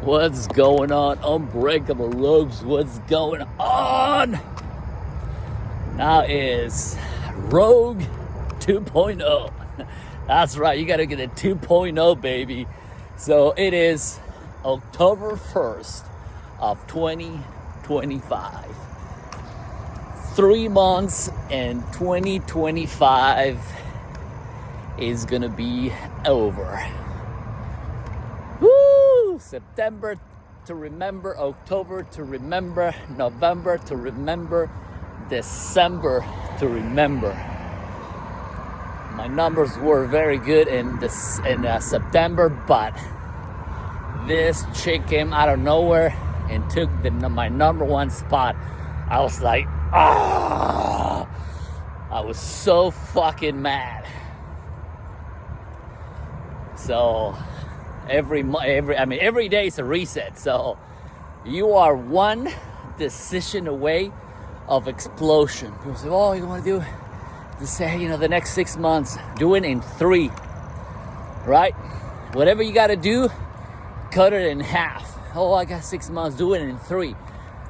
What's going on? Unbreakable Ropes, what's going on? Now is Rogue 2.0. That's right, you gotta get a 2.0, baby. So it is October 1st of 2025. 3 months and 2025 is gonna be over. Woo! September to remember, October to remember, November to remember, December to remember. My numbers were very good in September, but this chick came out of nowhere and took my number one spot. I was like, ah! I was so fucking mad. So every day is a reset. So you are one decision away of explosion. People say, oh, you want to do to say, the next 6 months, do it in 3, right? Whatever you got to do, cut it in half. Oh, I got 6 months, do it in 3.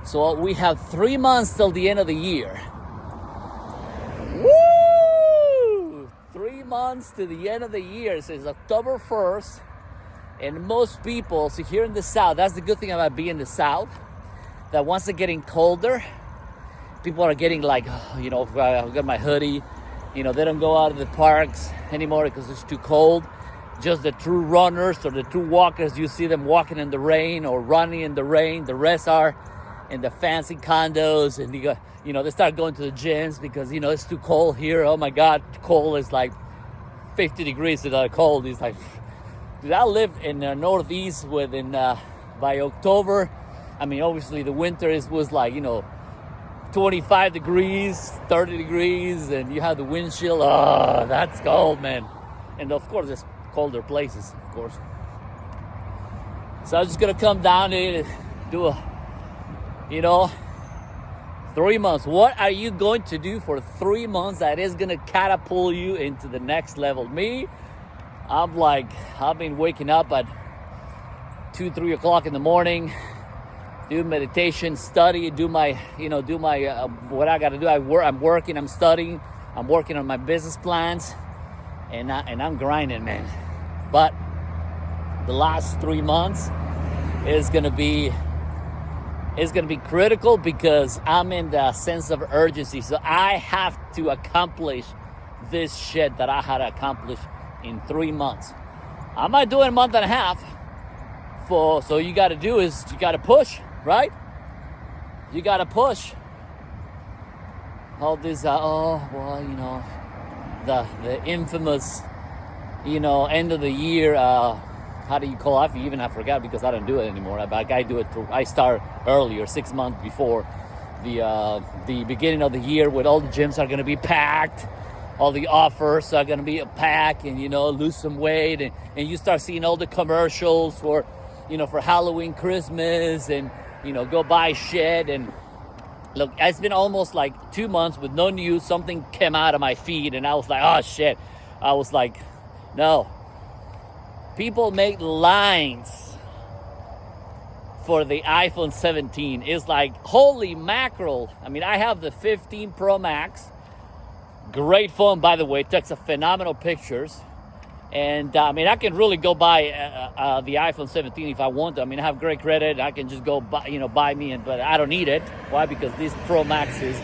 So we have 3 months till the end of the year. Woo! 3 months to the end of the year. So it's October 1st. And most people, so here in the South, that's the good thing about being in the South, that once it's getting colder, people are getting like, I've got my hoodie, they don't go out of the parks anymore because it's too cold. Just the true runners or the true walkers, you see them walking in the rain or running in the rain. The rest are in the fancy condos, and they start going to the gyms because, it's too cold here. Oh my God, cold is like 50 degrees without cold. It's like, dude, I lived in the Northeast by October. Obviously the winter was like, 25 degrees, 30 degrees, and you have the wind chill. Oh, that's cold, man. And of course, there's colder places, of course. So I'm just gonna come down here and do 3 months. What are you going to do for 3 months that is gonna catapult you into the next level? Me, I've been waking up at 2-3 o'clock in the morning, do meditation, study, do my what I got to do. I'm working, I'm studying, I'm working on my business plans, and I'm grinding, man. But the last 3 months is gonna be critical because I'm in the sense of urgency. So I have to accomplish this shit that I had to accomplish in 3 months. I might do it in a month and a half. So you got to do is you got to push, right? You got to push. All this, the infamous, end of the year. How do you call it? I forgot because I don't do it anymore. I start earlier, 6 months before the beginning of the year, when all the gyms are going to be packed. All the offers are going to be a pack, and, lose some weight. And you start seeing all the commercials for Halloween, Christmas, and, go buy shit. And look, it's been almost like 2 months with no news. Something came out of my feed, and I was like, oh, shit. I was like, no. People make lines for the iPhone 17. It's like, holy mackerel. I have the 15 Pro Max. Great phone, by the way. It takes a phenomenal pictures. And I can really go buy the iPhone 17 if I want to. I have great credit. I can just go buy me, but I don't need it. Why? Because this Pro Max is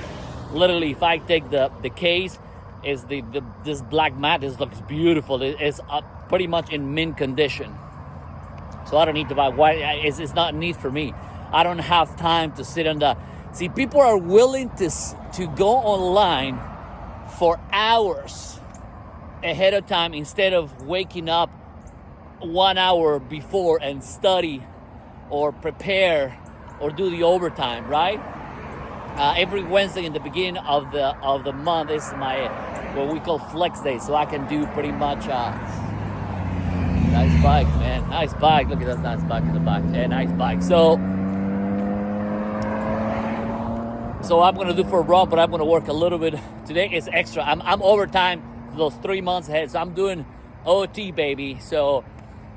literally, if I take the case, is this black matte. This looks beautiful. It's pretty much in mint condition. So I don't need to buy white. It's not a need for me. I don't have time to sit on the. See, people are willing to go online for hours ahead of time instead of waking up 1 hour before and study or prepare or do the overtime, right? Every Wednesday in the beginning of the month is my what we call flex day, so I can do pretty much nice bike, man. Nice bike. Look at that nice bike in the back. Yeah, nice bike. So I'm gonna do for a run, but I'm gonna work a little bit. Today is extra. I'm overtime those 3 months ahead, so I'm doing OT, baby. So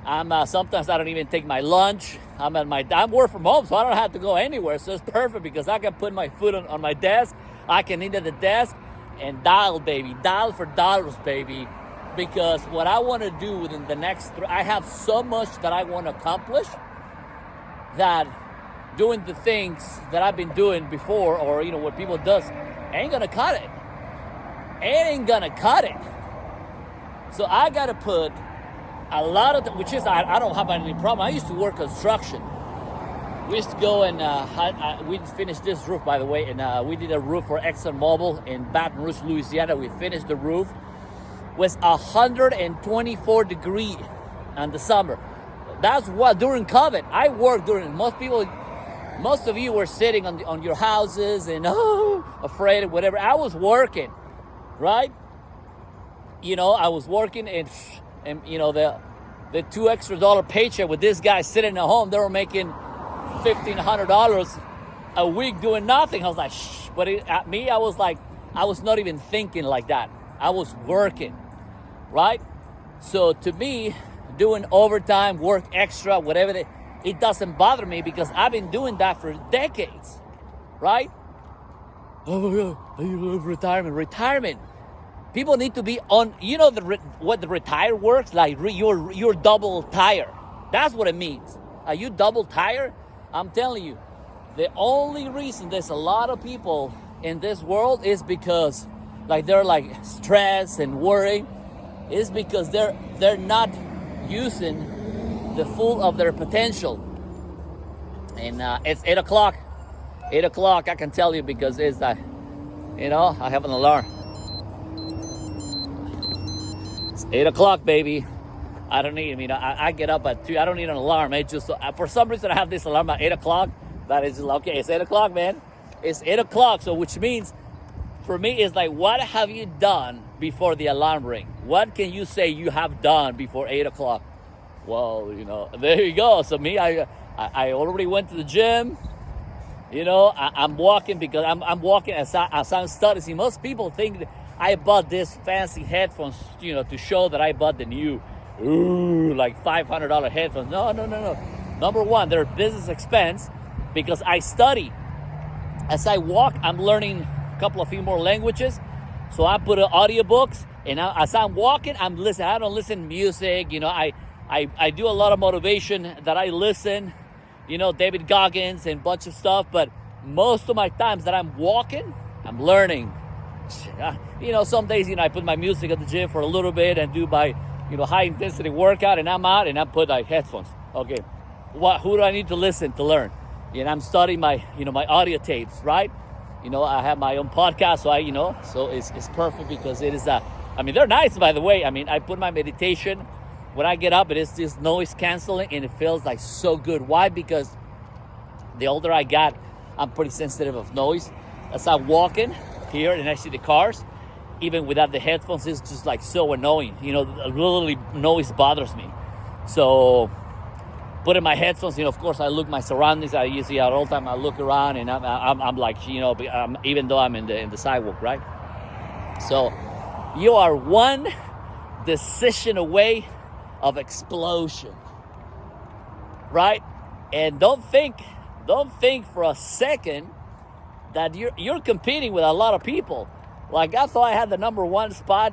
Sometimes I don't even take my lunch. I'm work from home, so I don't have to go anywhere. So it's perfect because I can put my foot on my desk. I can eat at the desk and dial, baby. Dial for dollars, baby. Because what I want to do within the next, I have so much that I want to accomplish that doing the things that I've been doing before, or what people does, ain't gonna cut it. It ain't gonna cut it. So I gotta put a lot of, which is I don't have any problem. I used to work construction. We used to go and we finished this roof, by the way, and we did a roof for ExxonMobil in Baton Rouge, Louisiana. We finished the roof. It was 124 degrees in the summer. That's what during COVID. I worked during. Most of you were sitting on your houses and afraid of whatever. I was working, right? I was working and the $2 extra paycheck with this guy sitting at home. They were making $1,500 a week doing nothing. I was like, shh. But at me, I was like, I was not even thinking like that. I was working, right? So to me, doing overtime, work extra, whatever, it doesn't bother me because I've been doing that for decades, right? Oh yeah, I love retirement. Retirement. People need to be on. What the retire works like. You're double tire. That's what it means. Are you double tire? I'm telling you, the only reason there's a lot of people in this world is because, they're stressed and worried, is because they're not using the full of their potential. And it's 8 o'clock. 8 o'clock, I can tell you, because it's I have an alarm. It's 8 o'clock, baby. I don't need, I get up at 2. I don't need an alarm. It's just, for some reason, I have this alarm at 8 o'clock. That is, okay, it's 8 o'clock, man. It's 8 o'clock, so which means, for me, it's what have you done before the alarm ring? What can you say you have done before 8 o'clock? Well, there you go. So me, I already went to the gym. I'm walking because I'm walking as I'm studying. See, most people think that I bought this fancy headphones, to show that I bought the new, $500 headphones. No. Number one, they're business expense because I study. As I walk, I'm learning a few more languages. So I put in audiobooks, and as I'm walking, I'm listening. I don't listen to music. I do a lot of motivation that I listen. David Goggins and a bunch of stuff. But most of my times that I'm walking, I'm learning. Some days, I put my music at the gym for a little bit and do my, high intensity workout, and I'm out and I put headphones. Okay, who do I need to listen to learn? I'm studying my, my audio tapes, right? I have my own podcast, so so it's perfect because it is they're nice, by the way. I put my meditation when I get up. It is just noise canceling, and it feels so good. Why? Because the older I got, I'm pretty sensitive of noise. As I'm walking here and I see the cars, even without the headphones, it's just so annoying. Literally noise bothers me. So put in my headphones, of course I look my surroundings. I usually at all time I look around, and I'm even though I'm in the sidewalk, right? So you are one decision away of explosion, right? And don't think for a second that you're competing with a lot of people. I thought I had the number one spot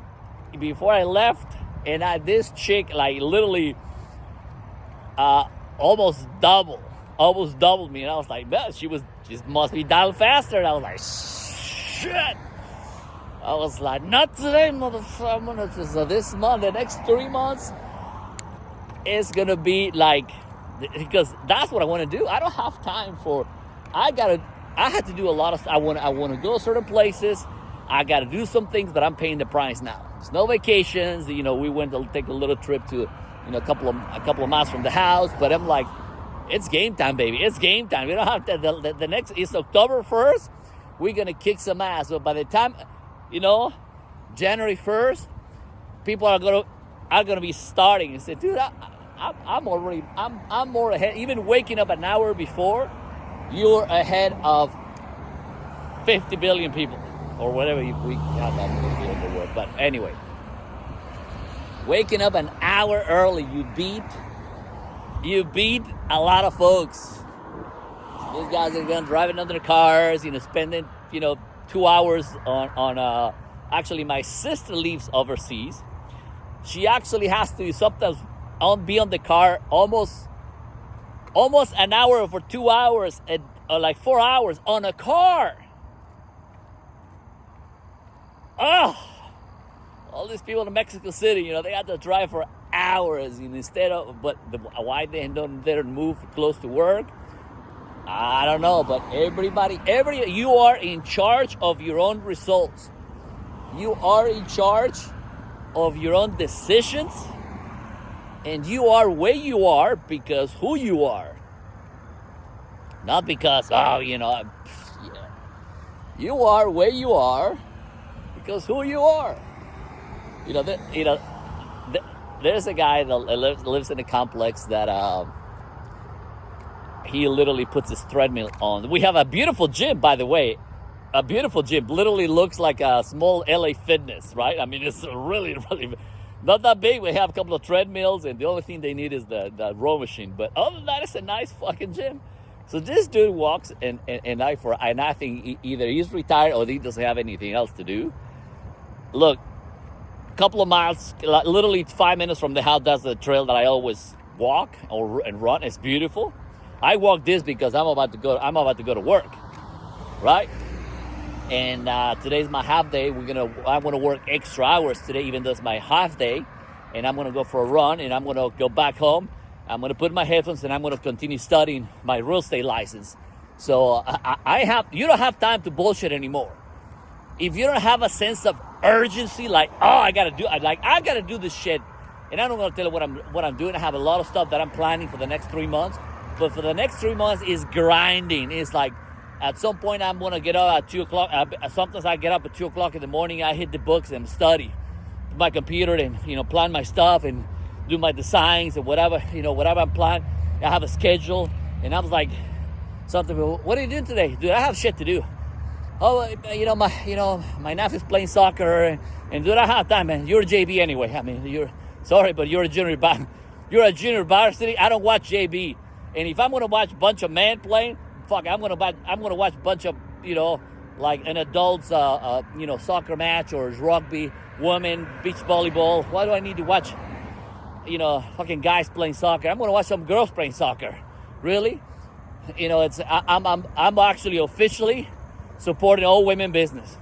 before I left, and this chick literally almost doubled me, and I was like, man, she must be dialed faster. And I was like, shit. I was like, not today, motherfucker. So this month, the next 3 months, it's gonna be because that's what I want to do. I don't have time for. I had to do a lot of. I want to go certain places. I got to do some things, but I'm paying the price now. There's no vacations. We went to take a little trip to, a couple of miles from the house. But I'm like, it's game time, baby. It's game time. We don't have to. The next is October 1st. We're gonna kick some ass. But by the time, January 1st, people are gonna be starting and say, dude, I'm more ahead. Even waking up an hour before, you're ahead of 50 billion people. Or whatever we have that in the world. But anyway, waking up an hour early, you beat You beat a lot of folks. These guys are going driving under cars, spending, 2 hours on actually my sister lives overseas. She actually has to sometimes be on the car almost an hour for 2 hours or like 4 hours on a car. Oh, all these people in Mexico City, they have to drive for hours why they don't move close to work? I don't know, but you are in charge of your own results. You are in charge of your own decisions, and you are where you are because who you are. Not because, you are where you are because who you are. There's a guy that lives in a complex that he literally puts his treadmill on. We have a beautiful gym, by the way. A beautiful gym. Literally looks like a small LA Fitness, right? I mean, it's really, really not that big. We have a couple of treadmills, and the only thing they need is the row machine. But other than that, it's a nice fucking gym. So this dude walks, and I think either he's retired or he doesn't have anything else to do. Look, a couple of miles, literally 5 minutes from the house, that's the trail that I always walk and run. It's beautiful. I walk this because I'm about to go to work, right? And today's my half day. I'm gonna work extra hours today, even though it's my half day. And I'm gonna go for a run, and I'm gonna go back home. I'm gonna put my headphones, and I'm gonna continue studying my real estate license. So you don't have time to bullshit anymore. If you don't have a sense of urgency, I gotta do this shit, and I'm not gonna tell you what I'm doing. I have a lot of stuff that I'm planning for the next 3 months. But for the next 3 months is grinding. It's like at some point I'm gonna get up at 2 o'clock. Sometimes I get up at 2 o'clock in the morning. I hit the books and study my computer and plan my stuff and do my designs and whatever I'm planning. I have a schedule, and I was like, what are you doing today, dude? I have shit to do. Oh, my nephew's playing soccer, and dude, I have time, man. You're a JV anyway. I mean, you're a junior varsity. I don't watch JV. And if I'm gonna watch a bunch of men playing, I'm gonna watch a bunch of like an adults soccer match or rugby, women, beach volleyball. Why do I need to watch fucking guys playing soccer? I'm gonna watch some girls playing soccer. Really? I'm actually officially supporting all women business,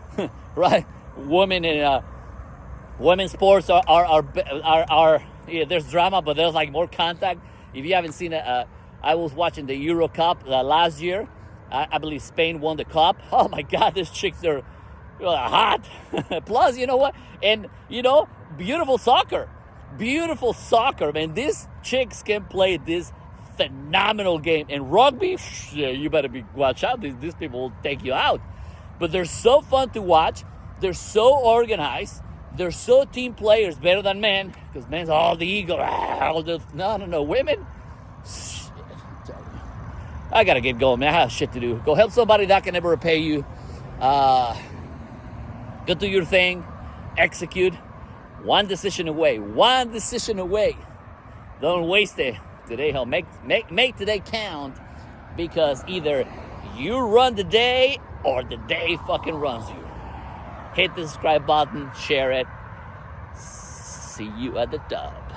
right? Women in women's sports are there's drama, but there's like more contact. If you haven't seen I was watching the Euro Cup last year. I believe Spain won the cup. Oh my God, these chicks are hot. Plus, you know what? And beautiful soccer, man. These chicks can play this phenomenal game. And rugby, you better watch out. These people will take you out. But they're so fun to watch. They're so organized. They're so team players, better than men. Because men's all the ego. No, women. I gotta get going, man. I have shit to do. Go help somebody that can never repay you. Go do your thing. Execute. One decision away. Don't waste it today. Hell, make today count, because either you run the day or the day fucking runs you. Hit the subscribe button. Share it. See you at the top.